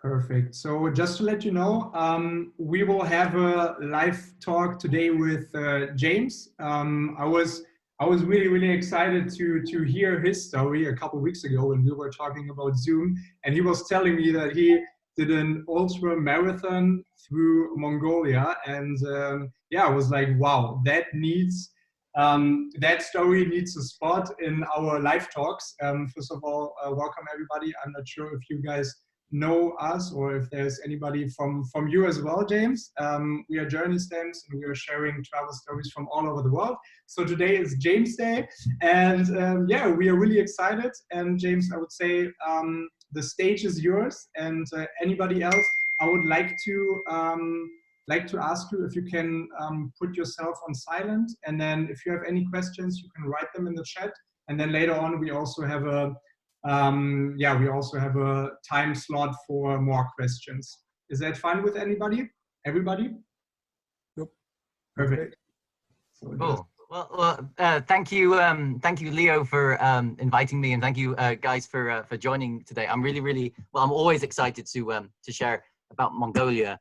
Perfect. So just to let you know, we will have a live talk today with James. I was really excited to hear his story a couple of weeks ago when we were talking about Zoom, and he was telling me that he did an ultra marathon through Mongolia, and yeah, I was like, wow, that story needs a spot in our live talks. First of all, welcome everybody. I'm not sure if you guys know us or if there's anybody from you as well, James. We are JOURNEYSTAMPS and we are sharing travel stories from all over the world. So today is James Day, and yeah, we are really excited. And James, I would say the stage is yours, and anybody else, I would like to ask you if you can put yourself on silent, and then if you have any questions, you can write them in the chat. And then later on, we also have a time slot for more questions. Is that fine with anybody? Everybody? Yep. Perfect. So cool. Well, thank you, Leo, for inviting me, and thank you, guys, for joining today. I'm I'm always excited to share about Mongolia,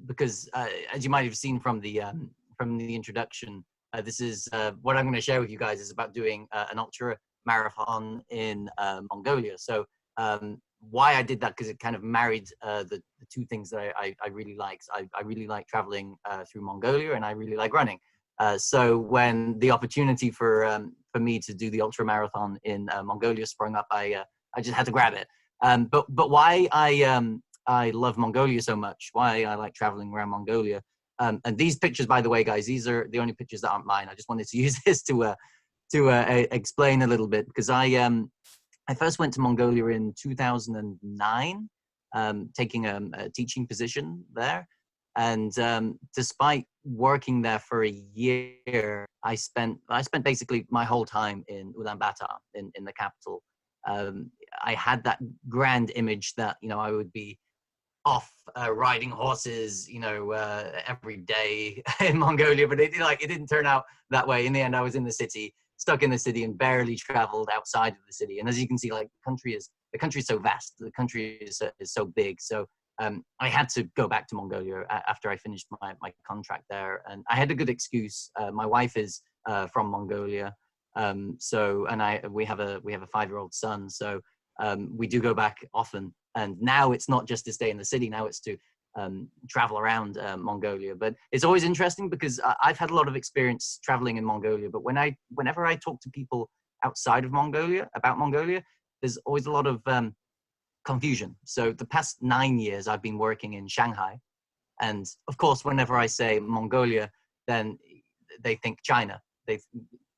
because as you might have seen from the introduction, this is what I'm going to share with you guys is about doing an ultra marathon in Mongolia. So why I did that, because it kind of married the two things that I really like. I really like traveling through Mongolia, and I really like running. So when the opportunity for me to do the ultra marathon in Mongolia sprung up, I just had to grab it. But why I love Mongolia so much, why I like traveling around Mongolia, and these pictures, by the way, guys, these are the only pictures that aren't mine. I just wanted to use this to explain a little bit, because I first went to Mongolia in 2009, taking a teaching position there. And despite working there for a year, I spent basically my whole time in Ulaanbaatar, in the capital. I had that grand image that, I would be off riding horses, every day in Mongolia, but it didn't turn out that way. In the end, I was in the city, stuck in the city, and barely traveled outside of the city. And as you can see, like the country is so vast, the country is so big. So I had to go back to Mongolia after I finished my contract there, and I had a good excuse. My wife is from Mongolia, we have a 5-year-old son, so we do go back often. And now it's not just to stay in the city; now it's to travel around Mongolia. But it's always interesting because I've had a lot of experience traveling in Mongolia. But whenever I talk to people outside of Mongolia about Mongolia, there's always a lot of confusion. So the past 9 years, I've been working in Shanghai, and of course, whenever I say Mongolia, then they think China.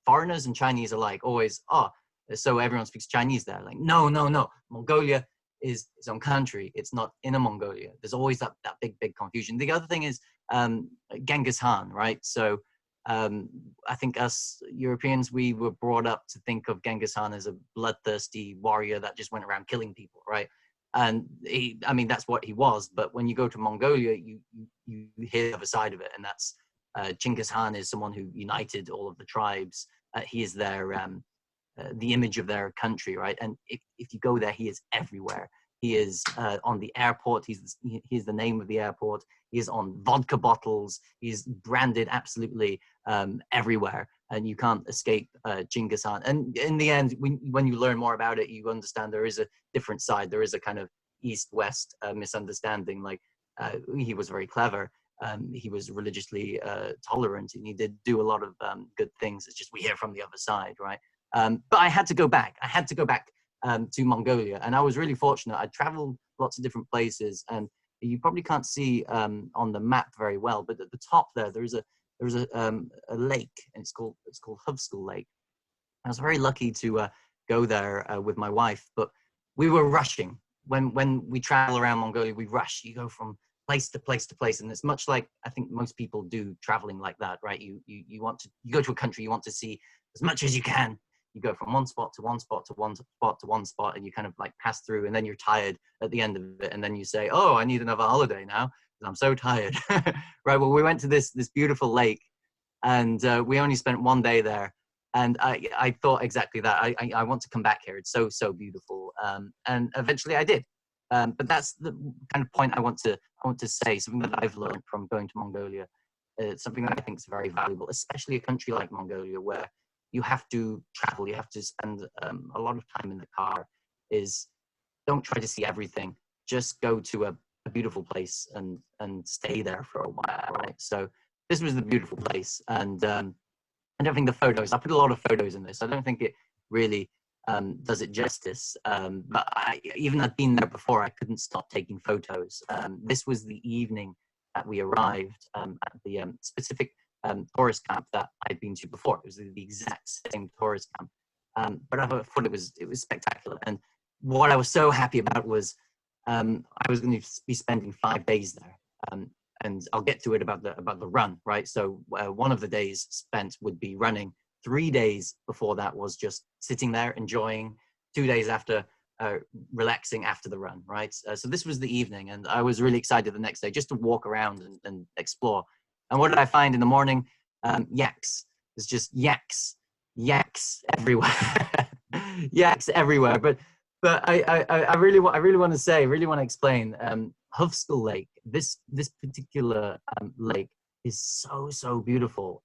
Foreigners and Chinese alike always, so everyone speaks Chinese there. Like, no. Mongolia is its own country. It's not Inner Mongolia. There's always that big confusion. The other thing is Genghis Khan, right? So I think us Europeans, we were brought up to think of Genghis Khan as a bloodthirsty warrior that just went around killing people, right? And that's what he was. But when you go to Mongolia, you hear the other side of it, and that's Genghis Khan is someone who united all of the tribes. He is the image of their country, right? And if you go there, he is everywhere. He is on the airport. He is the name of the airport. He is on vodka bottles. He is branded absolutely everywhere, and you can't escape Genghis Khan. And in the end, when you learn more about it, you understand there is a different side. There is a kind of east-west misunderstanding. Like he was very clever. He was religiously tolerant, and he did do a lot of good things. It's just we hear from the other side, right? But I had to go back. To Mongolia, and I was really fortunate. I traveled lots of different places, and you probably can't see on the map very well, but at the top there is a lake, and it's called Hovsgol Lake. I was very lucky to go there with my wife, but we were rushing. When we travel around Mongolia, we rush. You go from place to place to place, and it's much like I think most people do traveling like that, right? You go to a country, you want to see as much as you can. You go from one spot to one spot to one spot to one spot, and you kind of like pass through, and then you're tired at the end of it, and then you say, "Oh, I need another holiday now because I'm so tired." Right? Well, we went to this beautiful lake, and we only spent 1 day there, and I thought exactly that. I want to come back here. It's so beautiful, and eventually I did. But that's the kind of point I want to say, something that I've learned from going to Mongolia. It's something that I think is very valuable, especially a country like Mongolia, where you have to travel, you have to spend a lot of time in the car. Is don't try to see everything. Just go to a beautiful place and stay there for a while, right? So this was the beautiful place, and I don't think the photos, I put a lot of photos in this. I don't think it really does it justice. But even I'd been there before, I couldn't stop taking photos. This was the evening that we arrived at the specific tourist camp that I'd been to before. It was the exact same tourist camp. But I thought it was spectacular. And what I was so happy about was I was going to be spending 5 days there. And I'll get to it about the run, right? So one of the days spent would be running. 3 days before that was just sitting there, enjoying. 2 days after, relaxing after the run, right? So this was the evening, and I was really excited the next day just to walk around and explore. And what did I find in the morning? Yaks. There's just yaks everywhere. Yaks everywhere. But I really want to say, really want to explain. Hufskull Lake. This particular lake is so beautiful.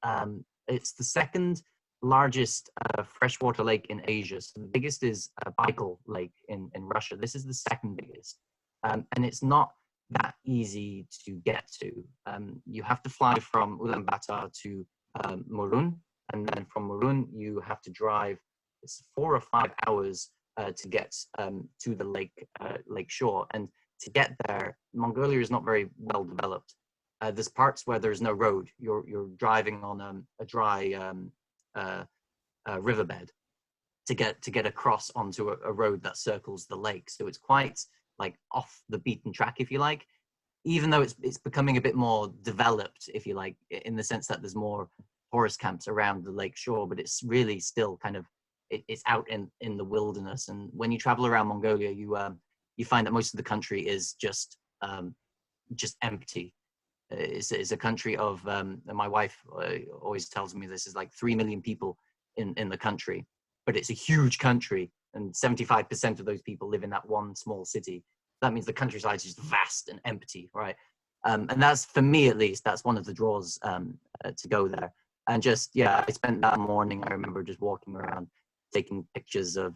It's the second largest freshwater lake in Asia. So the biggest is Baikal Lake in Russia. This is the second biggest, and it's not that easy to get to. You have to fly from Ulaanbaatar to Morun, and then from Morun you have to drive. It's 4 or 5 hours to get to the lake shore. And to get there, Mongolia is not very well developed. There's parts where there's no road. You're driving on a dry riverbed to get across onto a road that circles the lake. So it's quite like off the beaten track, if you like, even though it's becoming a bit more developed, if you like, in the sense that there's more tourist camps around the lake shore, but it's really still kind of, it's out in the wilderness. And when you travel around Mongolia, you find that most of the country is just empty. It's a country of, my wife always tells me this is like 3 million people in the country, but it's a huge country, and 75% of those people live in that one small city. That means the countryside is just vast and empty, right? And that's, for me at least, that's one of the draws to go there. And just, yeah, I spent that morning, I remember just walking around, taking pictures of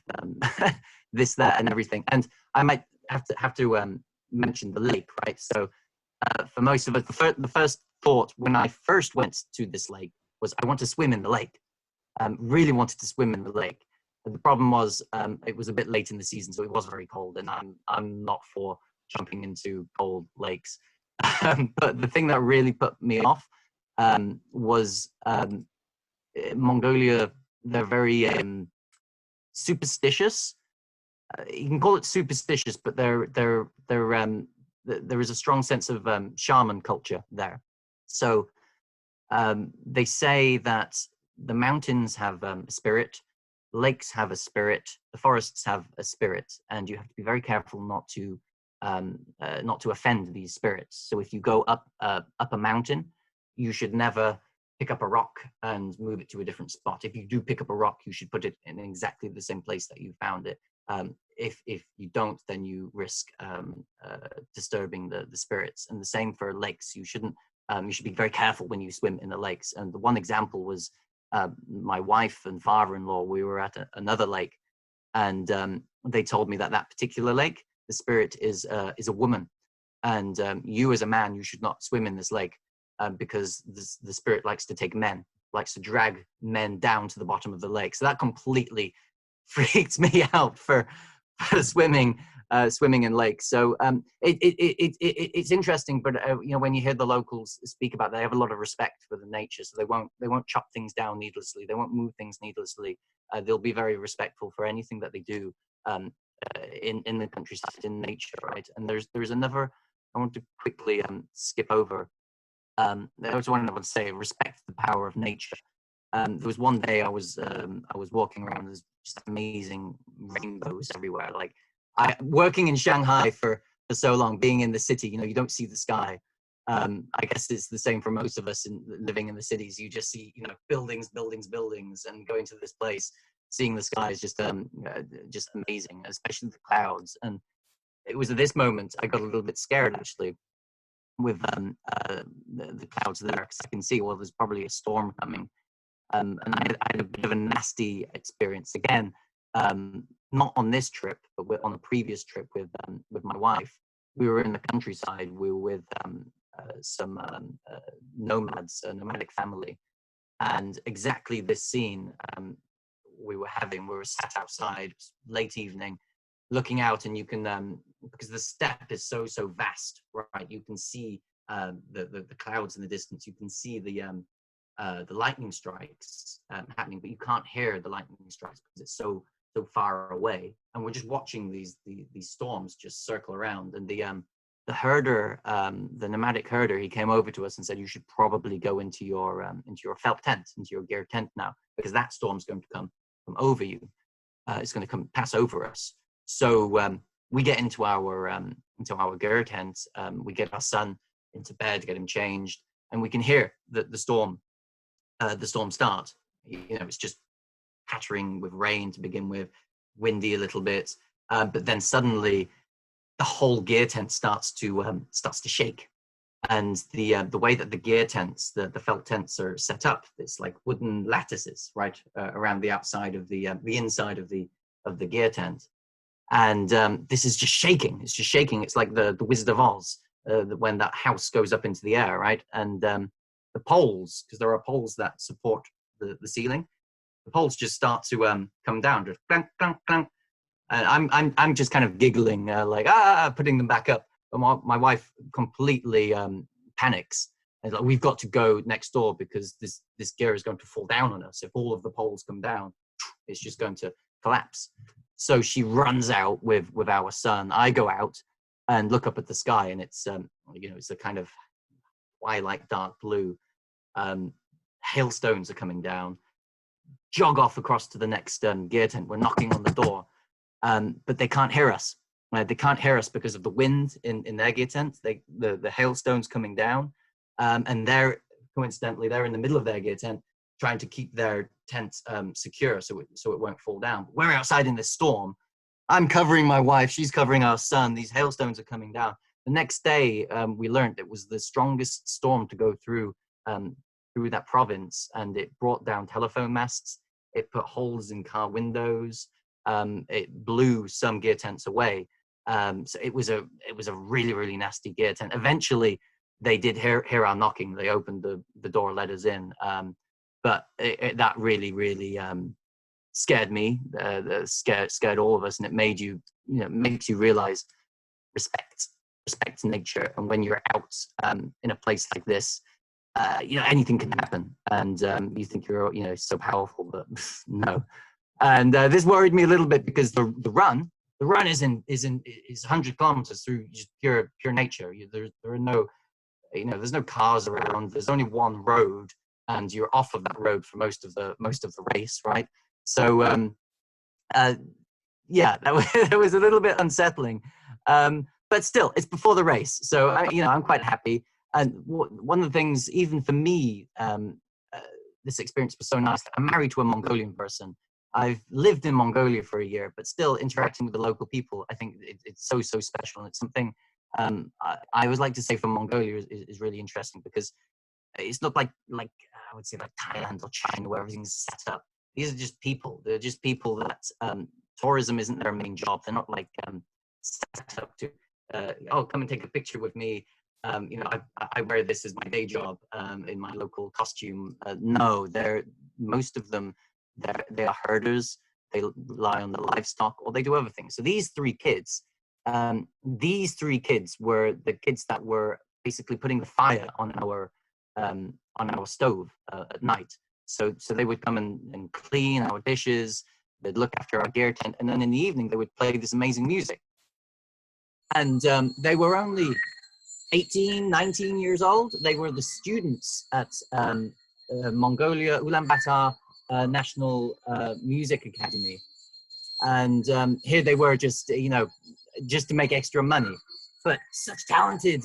this, that, and everything. And I might have to mention the lake, right? So for most of us, the first thought when I first went to this lake was, I want to swim in the lake. Really wanted to swim in the lake. And the problem was it was a bit late in the season, so it was very cold, and I'm not for jumping into cold lakes. But the thing that really put me off was Mongolia. They're very superstitious. You can call it superstitious, but there is a strong sense of shaman culture there. So they say that the mountains have a spirit, lakes have a spirit, the forests have a spirit, and you have to be very careful not to offend these spirits. So if you go up a mountain, you should never pick up a rock and move it to a different spot. If you do pick up a rock, you should put it in exactly the same place that you found it. If you don't, then you risk disturbing the spirits. And the same for lakes. You should be very careful when you swim in the lakes. And the one example was my wife and father-in-law. We were at another lake, and they told me that particular lake, the spirit is a woman, and you as a man, you should not swim in this lake because the spirit likes to take men, likes to drag men down to the bottom of the lake. So that completely freaked me out for swimming in lakes. So it's interesting, but you know, when you hear the locals speak about, they have a lot of respect for the nature, so they won't chop things down needlessly, they won't move things needlessly. They'll be very respectful for anything that they do in the countryside, in nature, right? And there's another I want to quickly skip over. There was one I would say, respect the power of nature. There was one day I was walking around, there's just amazing rainbows everywhere. Like, working in Shanghai for so long, being in the city, you know, you don't see the sky. I guess it's the same for most of us living in the cities. You just see, you know, buildings, and going to this place, seeing the sky is just amazing, especially the clouds. And it was at this moment I got a little bit scared, actually, with the clouds there, because I can see, well, there's probably a storm coming. And I had a bit of a nasty experience again, not on this trip, but on a previous trip with my wife. We were in the countryside. We were with some nomads, a nomadic family, and exactly this scene we were having. We were sat outside, late evening, looking out, and you can, because the steppe is so vast, right? You can see the clouds in the distance. You can see the lightning strikes happening, but you can't hear the lightning strikes because it's so far away. And we're just watching these storms just circle around. And the herder, the nomadic herder, he came over to us and said, "You should probably go into your felt tent, into your gear tent now, because that storm's going to come over you. It's going to pass over us." So we get into our gear tent. We get our son into bed, get him changed, and we can hear the storm start. It's just pattering with rain to begin with, windy a little bit, but then suddenly the whole gear tent starts to shake. And the way that the gear tents, the felt tents are set up, it's like wooden lattices, right, around the outside of the inside of the gear tent. And this is just shaking. It's just shaking. It's like the Wizard of Oz, when that house goes up into the air, right? And the poles, because there are poles that support the ceiling, the poles just start to come down, just clank, clank, clank. And I'm just kind of giggling, like putting them back up. But my wife completely panics. And like, we've got to go next door because this gear is going to fall down on us. If all of the poles come down, it's just going to collapse. So she runs out with our son. I go out and look up at the sky, and it's it's a kind of twilight dark blue. Hailstones are coming down. Jog off across to the next gear tent. We're knocking on the door, but they can't hear us. They can't hear us because of the wind in their gear tent. The hailstones coming down, and they're coincidentally they're in the middle of their gear tent, trying to keep their tent secure so it won't fall down. We're outside in this storm. I'm covering my wife. She's covering our son. These hailstones are coming down. The next day, we learned it was the strongest storm to go through that province, and it brought down telephone masts. It put holes in car windows. It blew some gear tents away. So it was a really, really nasty gear tent. Eventually, they did hear our knocking. They opened the door, let us in. But that really, really scared me. Scared all of us, and it made makes you realize respect nature. And when you're out in a place like this, anything can happen, and you think you're so powerful, but no. And this worried me a little bit because the run is 100 kilometers through just pure nature. There are no there's no cars around. There's only one road, and you're off of that road for most of the race, right? So that was a little bit unsettling, but still, it's before the race, so I'm quite happy. And one of the things, even for me, this experience was so nice. I'm married to a Mongolian person. I've lived in Mongolia for a year, but still interacting with the local people, I think it's so special. And it's something I always like to say from Mongolia is really interesting, because it's not like I would say like Thailand or China where everything's set up. These are just people. They're just people that tourism isn't their main job. They're not like set up to, come and take a picture with me. I wear this as my day job in my local costume. No, most of them, they are herders. They rely on the livestock, or they do other things. So these three kids were the kids that were basically putting the fire on our stove at night. So they would come and clean our dishes. They'd look after our gear tent, and then in the evening they would play this amazing music. And they were only 18, 19 years old. They were the students at Mongolia Ulaanbaatar National Music Academy, and here they were just to make extra money, but such talented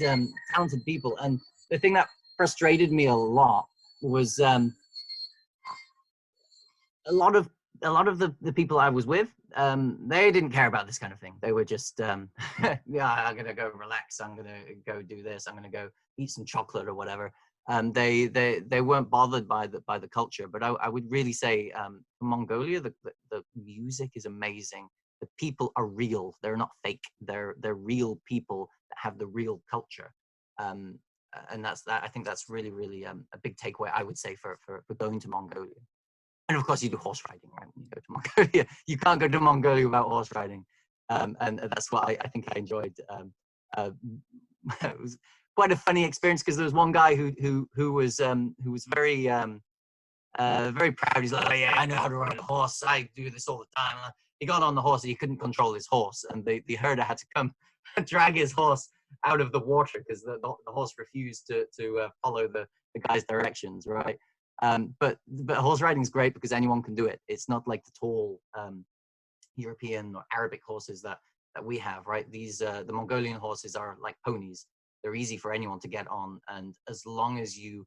people. And the thing that frustrated me a lot was a lot of a lot of the people I was with, they didn't care about this kind of thing. They were just, yeah, I'm gonna go relax. I'm gonna go do this. I'm gonna go eat some chocolate or whatever. They weren't bothered by the culture. But I would really say, Mongolia, the music is amazing. The people are real. They're not fake. They're real people that have the real culture. And I think that's really, really a big takeaway, I would say, for going to Mongolia. And of course, you do horse riding, right? When you go to Mongolia, you can't go to Mongolia without horse riding, and that's what I think I enjoyed. It was quite a funny experience because there was one guy who was very very proud. He's like, oh, yeah, I know how to ride a horse. I do this all the time. He got on the horse and he couldn't control his horse, and the herder had to come and drag his horse out of the water because the horse refused to follow the guy's directions, right? But horse riding is great because anyone can do it. It's not like the tall European or Arabic horses that we have, right? These the Mongolian horses are like ponies. They're easy for anyone to get on, and as long as you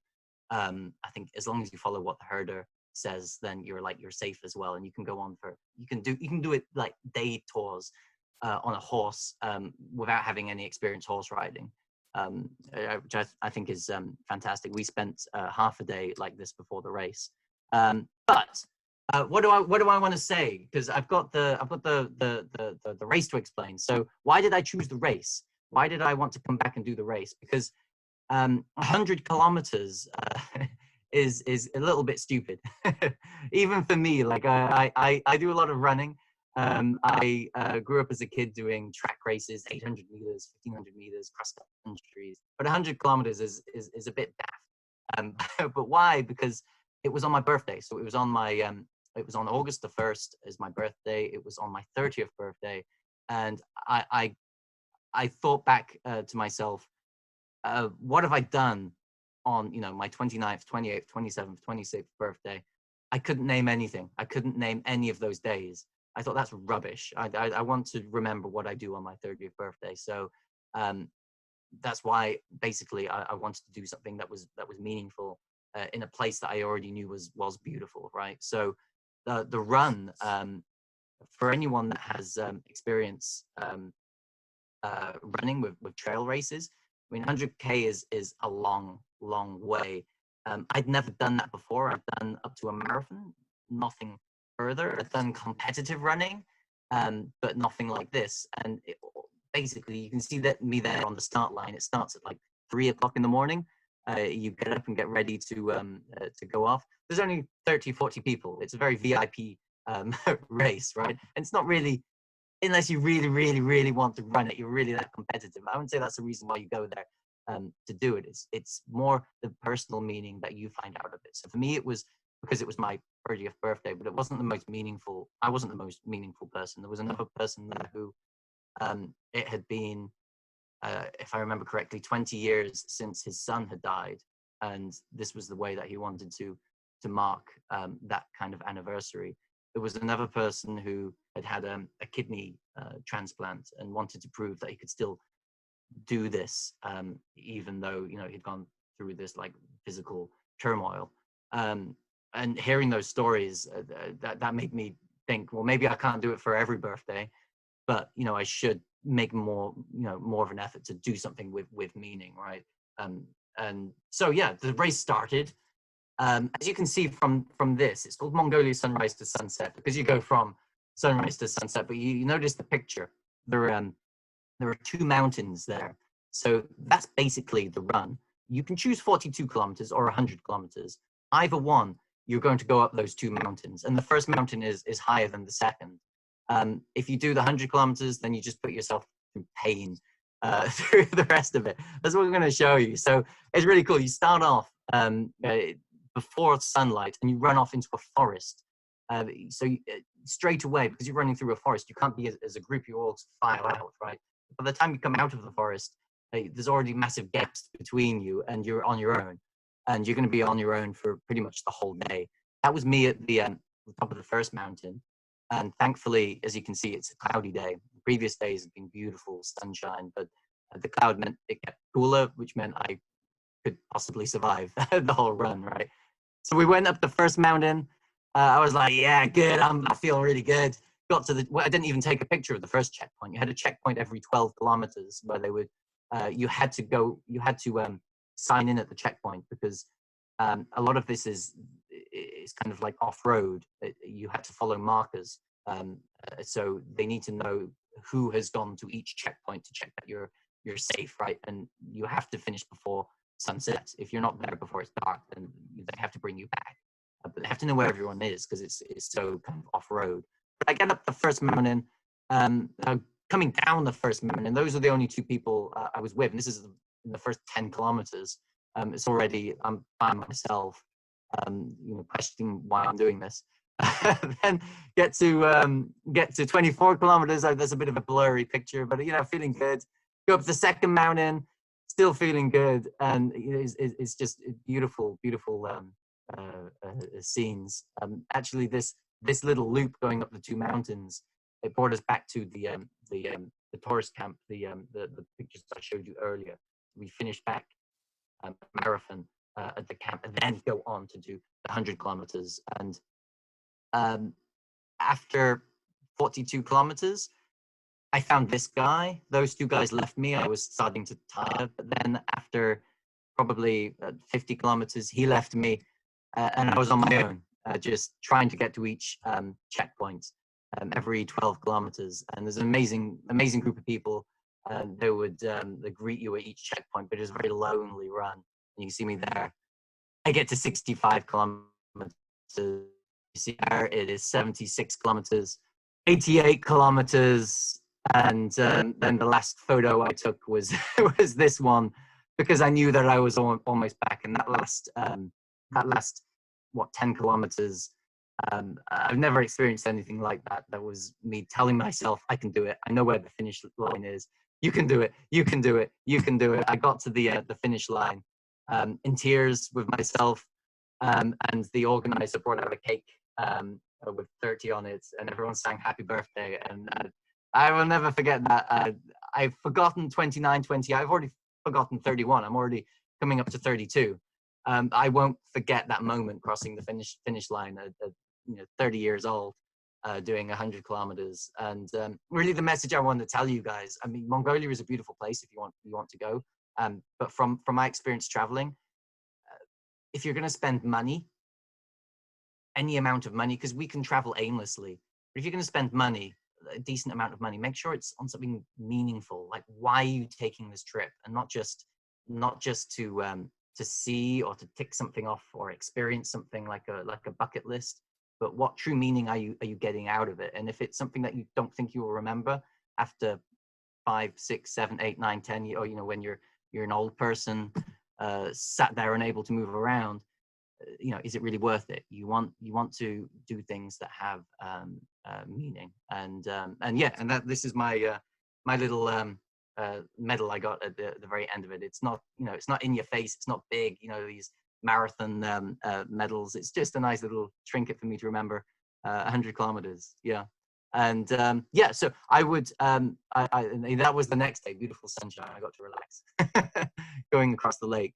I think as long as you follow what the herder says, then you're safe as well, and you can go on for you can do it like day tours on a horse without having any experience horse riding, which I think is fantastic. We spent half a day like this before the race, but what do I want to say? Because I've got the race to explain. So why did I choose the race? Why did I want to come back and do the race? Because 100 kilometers is a little bit stupid, even for me. Like I do a lot of running. I grew up as a kid doing track races, 800 meters, 1500 meters, cross countries. But 100 kilometers is a bit daft. But why? Because it was on my birthday. So it was on my it was on August the 1st is my birthday. It was on my 30th birthday, and I thought back to myself. What have I done on, my 29th, 28th, 27th, 26th birthday? I couldn't name anything. I couldn't name any of those days. I thought that's rubbish. I want to remember what I do on my 30th birthday. So that's why basically I wanted to do something that was meaningful in a place that I already knew was beautiful, right? So the run, for anyone that has experience running with trail races, I mean, 100K is a long, long way. I'd never done that before. I've done up to a marathon, nothing further. I've done competitive running, but nothing like this. And basically, you can see that me there on the start line. It starts at like 3 o'clock in the morning. You get up and get ready to go off. There's only 30, 40 people. It's a very VIP race, right? And it's not really, unless you really, really, really want to run it, you're really that competitive. I wouldn't say that's the reason why you go there to do it. It's more the personal meaning that you find out of it. So for me, it was because it was my 30th birthday, but it wasn't the most meaningful. I wasn't the most meaningful person. There was another person there who it had been, if I remember correctly, 20 years since his son had died. And this was the way that he wanted to mark that kind of anniversary. There was another person who had a kidney transplant and wanted to prove that he could still do this, even though he'd gone through this like physical turmoil. And hearing those stories, that made me think, well, maybe I can't do it for every birthday, but I should make more of an effort to do something with meaning, right? And so yeah, the race started. As you can see from this, it's called Mongolia Sunrise to Sunset because you go from sunrise to sunset. But you notice the picture. There are 2 mountains there, so that's basically the run. You can choose 42 kilometers or 100 kilometers. Either one, you're going to go up those 2 mountains, and the first mountain is higher than the second. If you do the 100 kilometers, then you just put yourself through pain through the rest of it. That's what we're going to show you. So it's really cool. You start off before sunlight, and you run off into a forest. Straight away, because you're running through a forest, you can't be as a group. You all file out, right? By the time you come out of the forest, there's already massive gaps between you, and you're on your own. And you're going to be on your own for pretty much the whole day. That was me at the top of the first mountain. And thankfully, as you can see, it's a cloudy day. The previous days have been beautiful, sunshine, but the cloud meant it kept cooler, which meant I could possibly survive the whole run, right? So we went up the first mountain. I was like, yeah, good. I feel really good. Got to the, well, I didn't even take a picture of the first checkpoint. You had a checkpoint every 12 kilometers where they would, you had to sign in at the checkpoint, because a lot of this is kind of like off-road. You had to follow markers. So they need to know who has gone to each checkpoint to check that you're safe, right? And you have to finish before sunset. If you're not there before it's dark, then they have to bring you back. But they have to know where everyone is, because it's so kind of off-road. But I get up the first mountain, coming down the first mountain, those are the only two people I was with, and this is in the first 10 kilometers. It's already, I'm by myself, questioning why I'm doing this. Then get to 24 kilometers. There's a bit of a blurry picture, but feeling good. Go up the second mountain, still feeling good, and it's just beautiful scenes. Actually, this little loop going up the two mountains, it brought us back to the tourist camp, the pictures I showed you earlier. We finished back marathon at the camp, and then go on to do the 100 kilometers. And after 42 kilometers, I found this guy. Those two guys left me. I was starting to tire, but then after probably 50 kilometers, he left me, and I was on my own, just trying to get to each checkpoint every 12 kilometers. And there's an amazing group of people. They would they greet you at each checkpoint, but it was a very lonely run. And you can see me there. I get to 65 kilometers. You see there, it is 76 kilometers, 88 kilometers. And then the last photo I took was was this one, because I knew that I was almost back. And that last 10 kilometers, I've never experienced anything like that. That was me telling myself, I can do it. I know where the finish line is. You can do it. You can do it. You can do it. I got to the finish line in tears with myself, and the organizer brought out a cake with 30 on it, and everyone sang happy birthday. And I will never forget that. I've forgotten 29, 20. I've already forgotten 31. I'm already coming up to 32. I won't forget that moment crossing the finish line at 30 years old, doing 100 kilometers. And really the message I wanted to tell you guys, I mean, Mongolia is a beautiful place if you want to go. But from my experience traveling, if you're going to spend money, any amount of money, because we can travel aimlessly, but if you're going to spend money, a decent amount of money, make sure it's on something meaningful. Like, why are you taking this trip? And not just to see or to tick something off or experience something like a bucket list, but what true meaning are you getting out of it? And if it's something that you don't think you will remember after 5, 6, 7, 8, 9, 10, or when you're an old person, sat there unable to move around, is it really worth it? You want to do things that have meaning. And that this is my my little medal I got at the very end of it. It's not it's not in your face. It's not big. These marathon medals. It's just a nice little trinket for me to remember 100 kilometers. Yeah. And so I would that was the next day. Beautiful sunshine. I got to relax going across the lake.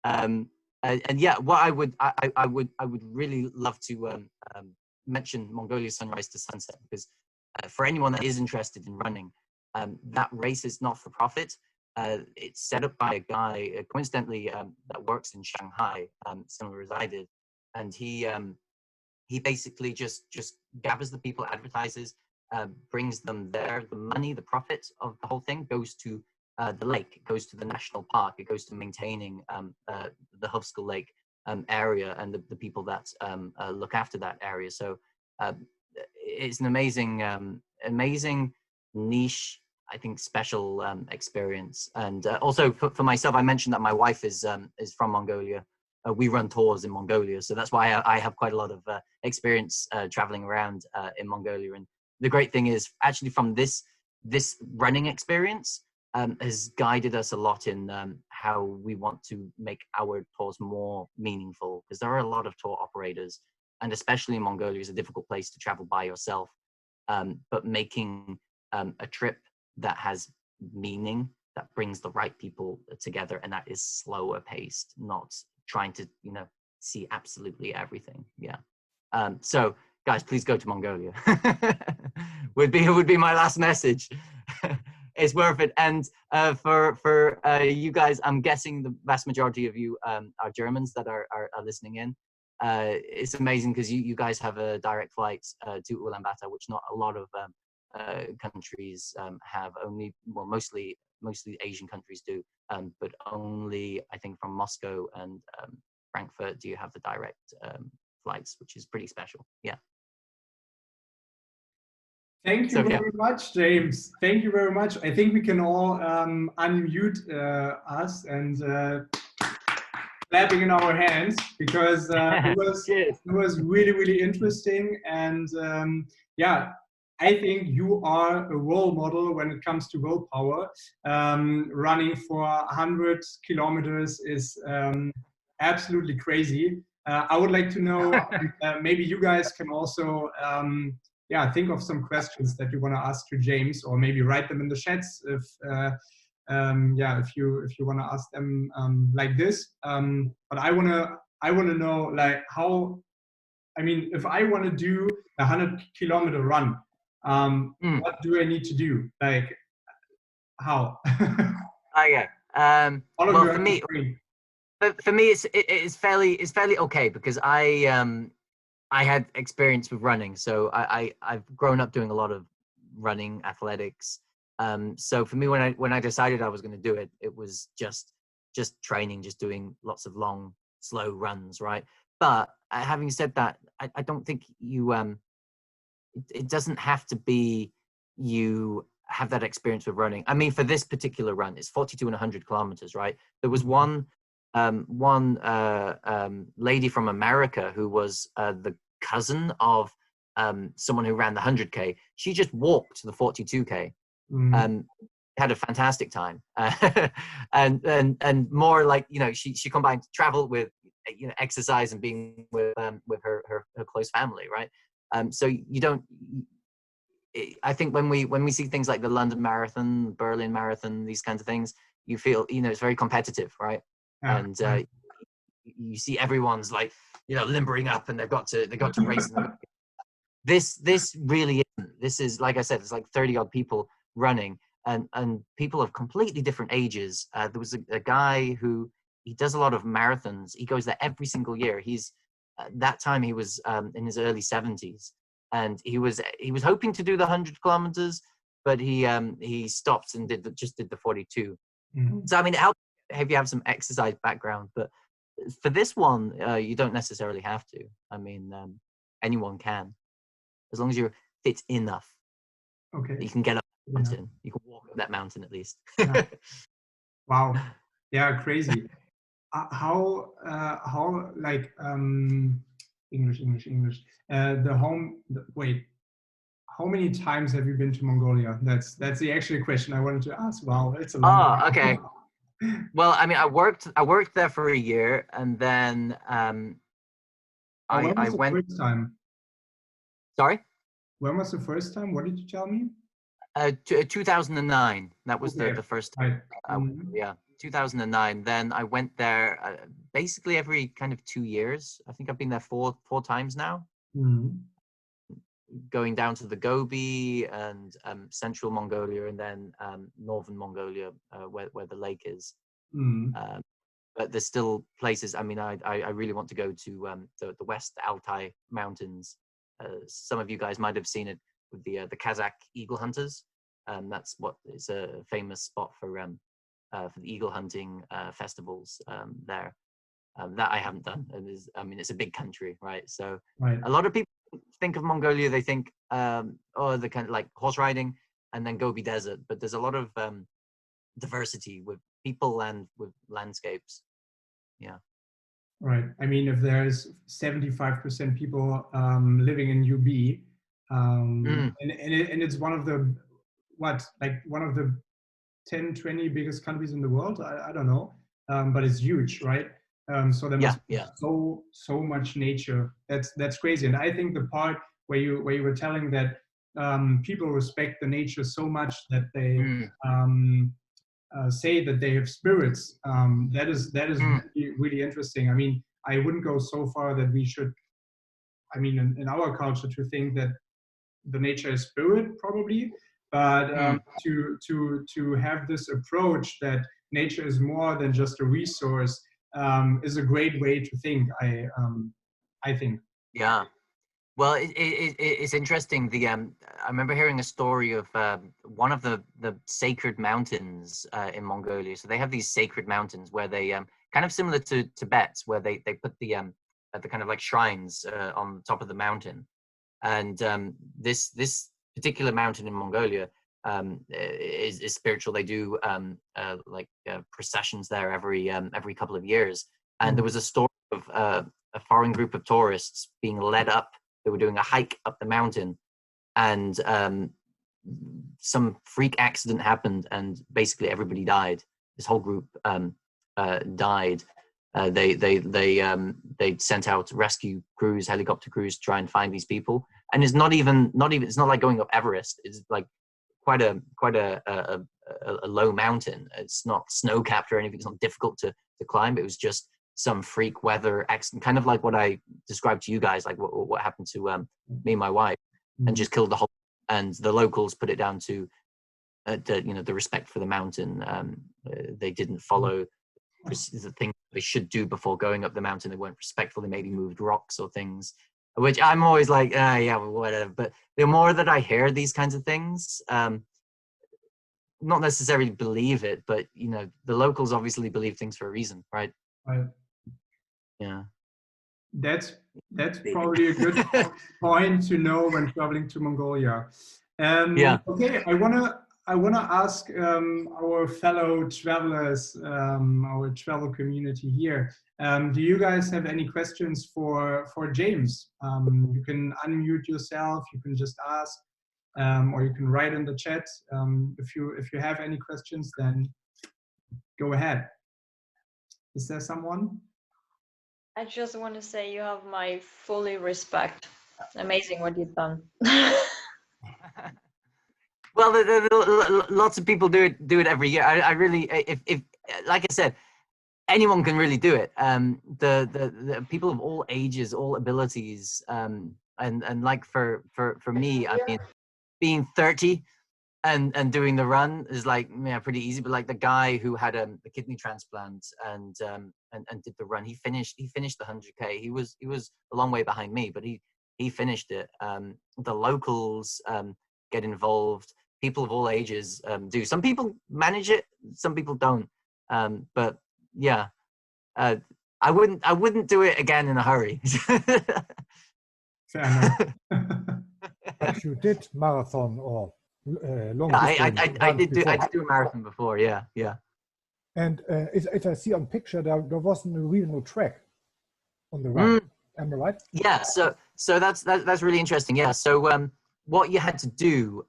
What I would really love to mention Mongolia sunrise to sunset, because for anyone that is interested in running, that race is not for profit. It's set up by a guy, coincidentally, that works in Shanghai, similar as I did, and he basically just gathers the people, advertises, brings them there. The money, the profit of the whole thing goes to the lake. It goes to the national park. It goes to maintaining the Hovsgol Lake area and the people that look after that area. So it's an amazing niche, I think, special experience. And also for myself, I mentioned that my wife is from Mongolia. We run tours in Mongolia, so that's why I have quite a lot of experience traveling around in Mongolia. And the great thing is, actually, from this running experience, has guided us a lot in how we want to make our tours more meaningful, because there are a lot of tour operators, and especially in Mongolia is a difficult place to travel by yourself. But making a trip that has meaning, that brings the right people together, and that is slower paced, not trying to see absolutely everything. Yeah. So guys, please go to Mongolia. would be my last message. It's worth it. And for you guys, I'm guessing the vast majority of you are Germans that are listening in. It's amazing because you guys have a direct flight to Ulaanbaatar, which not a lot of countries have. Only, well, mostly Asian countries do, but only I think from Moscow and Frankfurt do you have the direct flights, which is pretty special. Yeah. Thank you very much, James. Thank you very much. I think we can all unmute us and clapping in our hands, because it was really, really interesting. And yeah, I think you are a role model when it comes to willpower. Running for 100 kilometers is absolutely crazy. I would like to know, maybe you guys can also think of some questions that you want to ask to James, or maybe write them in the chats if you want to ask them like this. But I want to know, like, how, I mean, if I want to do a 100-kilometer run, what do I need to do? Like, how? Okay. Well, for me, it's fairly okay, because I had experience with running, so I've grown up doing a lot of running, athletics. So for me, when I decided I was going to do it, it was just training, just doing lots of long, slow runs, right? But having said that, I don't think you it doesn't have to be you have that experience with running. I mean, for this particular run, it's 42 and 100 kilometers, right? There was one lady from America who was the cousin of someone who ran the 100K. She just walked the 42K. Had a fantastic time, and more like, you know, she combined travel with, you know, exercise and being with her close family, right? So you don't. I think when we see things like the London Marathon, Berlin Marathon, these kinds of things, you feel, you know, it's very competitive, right? And you see everyone's, like, you know, limbering up, and they've got to race. This really isn't. This is, like I said, it's like 30 odd people running, and people of completely different ages. There was a guy who, he does a lot of marathons. He goes there every single year. He's that time he was in his early 70s, and he was hoping to do the 100 kilometers, but he stopped and just did the 42. So I mean, it helps if you have some exercise background, but for this one, you don't necessarily have to. I mean, anyone can, as long as you're fit enough. Okay. You can get up the mountain. You can walk up that mountain at least. Wow. Yeah, crazy. How like English. Wait. How many times have you been to Mongolia? That's the actual question I wanted to ask. Wow, it's a long. Oh, okay. Well, I mean, I worked there for a year, and then when was the first time? Sorry? When was the first time? What did you tell me? 2009. That was okay. the first time. Yeah, 2009. Then I went there basically every kind of 2 years. I think I've been there four times now. Going down to the Gobi and central Mongolia, and then northern Mongolia, where the lake is. But there's still places. I mean, I really want to go to the West Altai Mountains. Some of you guys might have seen it with the Kazakh eagle hunters. That's what is a famous spot for the eagle hunting festivals there. That I haven't done. I mean, it's a big country, right? So a lot of people think of Mongolia, they think, the kind of like horse riding and then Gobi Desert, but there's a lot of diversity with people and with landscapes. Yeah. Right. I mean, if there's 75% people living in UB, and it's one of the one of the 10, 20 biggest countries in the world. I don't know, but it's huge, right? So there must be so much nature. That's crazy. And I think the part where you were telling that people respect the nature so much that they say that they have spirits, that is really, really interesting. I mean, I wouldn't go so far that we should I mean, in our culture, to think that the nature is spirit, probably, but to have this approach that nature is more than just a resource is a great way to think. I think. Yeah. Well, it's interesting. I remember hearing a story of one of the sacred mountains in Mongolia. So they have these sacred mountains where they kind of similar to Tibet, where they put the kind of like shrines on top of the mountain. And this particular mountain in Mongolia is spiritual. They do processions there every couple of years. And there was a story of a foreign group of tourists being led up. They were doing a hike up the mountain, and some freak accident happened, and basically everybody died. This whole group died. They sent out rescue crews, helicopter crews, to try and find these people. And it's not even it's not like going up Everest. It's like quite a low mountain. It's not snow capped or anything. It's not difficult to climb. It was just some freak weather accident, kind of like what I described to you guys, like what happened to me and my wife, and just killed the whole. And the locals put it down to the respect for the mountain. They didn't follow the thing they should do before going up the mountain. They weren't respectful. They maybe moved rocks or things, which I'm always like, yeah, well, whatever. But the more that I hear these kinds of things, not necessarily believe it, but the locals obviously believe things for a reason, right? Right. Yeah. That's probably a good point to know when traveling to Mongolia. Yeah. Okay, I wanna ask our fellow travelers, our travel community here. Do you guys have any questions for James? You can unmute yourself. You can just ask, or you can write in the chat. If you have any questions, then go ahead. Is there someone? I just want to say you have my fully respect. Amazing what you've done. Well, lots of people do it every year. I really, if like I said, anyone can really do it. The people of all ages, all abilities, and like for me, I mean, being 30 and doing the run is like, yeah, pretty easy. But like the guy who had a kidney transplant and did the run, he finished the 100K. He was a long way behind me, but he finished it. The locals get involved. People of all ages do. Some people manage it, some people don't. But yeah, I wouldn't do it again in a hurry. Fair enough. But you did marathon or long Yeah, distance? I did do a marathon before. Yeah. And if I see on picture, there wasn't a real track on the run. Am I right? Yeah. So that's really interesting. Yeah. So what you had to do,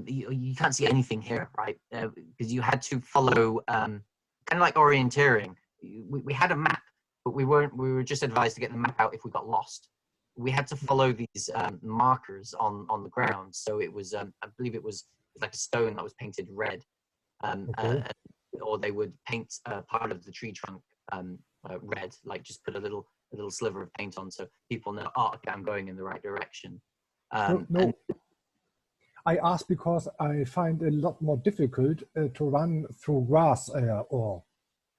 you can't see anything here, right? Because you had to follow kind of like orienteering. We had a map, but we were just advised to get the map out if we got lost. We had to follow these markers on the ground. So it was, I believe it was like a stone that was painted red, or they would paint part of the tree trunk red, like just put a little sliver of paint on, so people know, oh, okay, I'm going in the right direction. No. I ask because I find it a lot more difficult to run through grass or,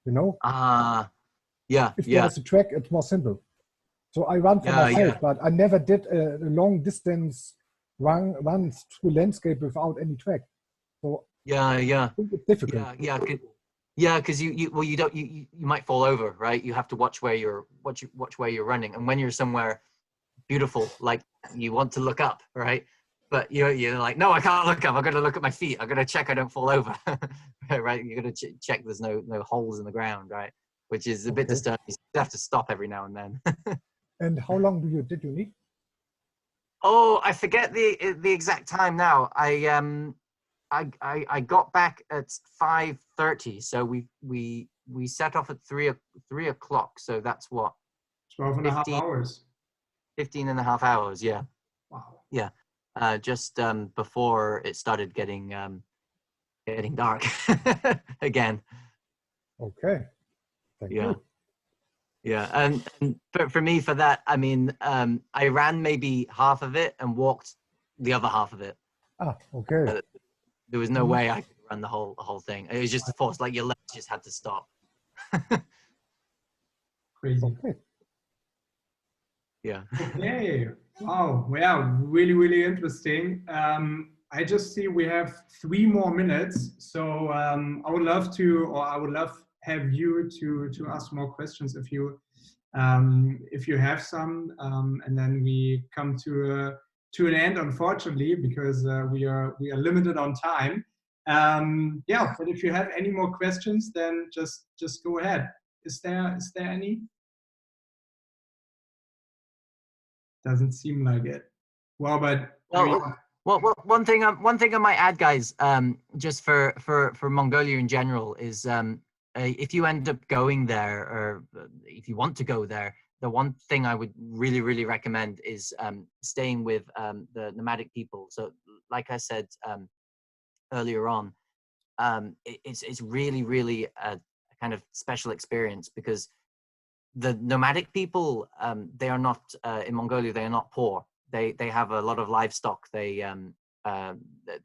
Yeah. If there's a track, it's more simple. So I run for myself, but I never did a long distance run through landscape without any track. So I think it's difficult. Yeah, because you might fall over, right? You have to watch where you're running, and when you're somewhere beautiful, like you want to look up, right? But you're like, no, I can't look up. I've got to look at my feet. I've got to check I don't fall over, right? You got to check there's no holes in the ground, right? Which is a bit disturbing. You have to stop every now and then. And how long did you need? Oh, I forget the exact time now. I got back at 5:30, so we set off at 3 o'clock. So that's what, 12 and a half hours. 15 and a half hours. Yeah. Wow. Yeah. Just before it started getting dark again. Okay. Thank you. Yeah, and for me, for that, I mean, I ran maybe half of it and walked the other half of it. Ah, okay. There was no way I could run the whole thing. It was just forced, like your legs just had to stop. Crazy. Okay. Yeah. Okay. Wow. Yeah. Really, really interesting. I just see we have 3 more minutes, so I would love to, or I would love have you to ask more questions if you have some, and then we come to an end, unfortunately, because we are limited on time. Yeah, but if you have any more questions, then just go ahead. Is there any? Doesn't seem like it. Well, but well, one thing I might add, guys, just for Mongolia in general is if you end up going there, or if you want to go there, the one thing I would really, really recommend is staying with the nomadic people. So, like I said earlier on, it's really, really a kind of special experience, because the nomadic people, they are not in Mongolia. They are not poor. They have a lot of livestock. Their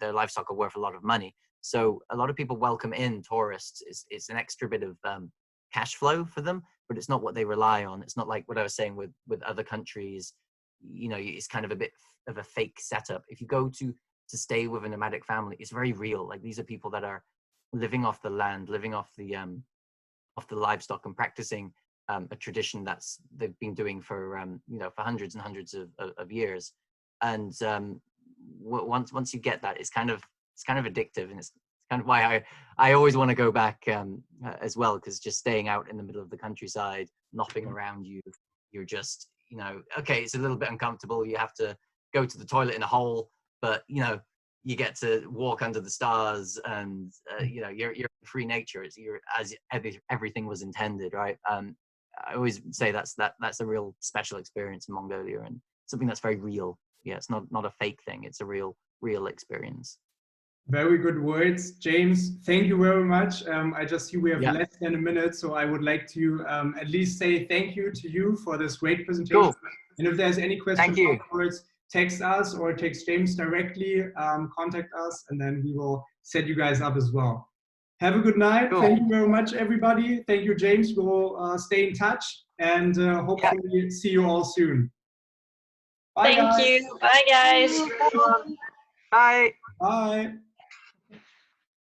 livestock are worth a lot of money. So a lot of people welcome in tourists. It's an extra bit of cash flow for them, but it's not what they rely on. It's not like what I was saying with other countries. You know, it's kind of a bit of a fake setup. If you go to stay with a nomadic family, it's very real. Like, these are people that are living off the land, living off the livestock, and practicing a tradition they've been doing for for hundreds and hundreds of years. And once you get that, it's kind of addictive, and it's kind of why I always want to go back as well, because just staying out in the middle of the countryside, nothing around you, you're just, okay, it's a little bit uncomfortable. You have to go to the toilet in a hole, but you get to walk under the stars, and you're free nature. You're as everything was intended, right? I always say that's a real special experience in Mongolia, and something that's very real. Yeah, it's not a fake thing. It's a real experience. Very good words, James. Thank you very much. I just see we have less than a minute, so I would like to at least say thank you to you for this great presentation. Cool. And if there's any questions afterwards, text us or text James directly, contact us, and then we will set you guys up as well. Have a good night. Cool. Thank you very much, everybody. Thank you, James. We'll stay in touch, and hopefully see you all soon. Bye, Thank you. Bye, guys. Bye. Bye.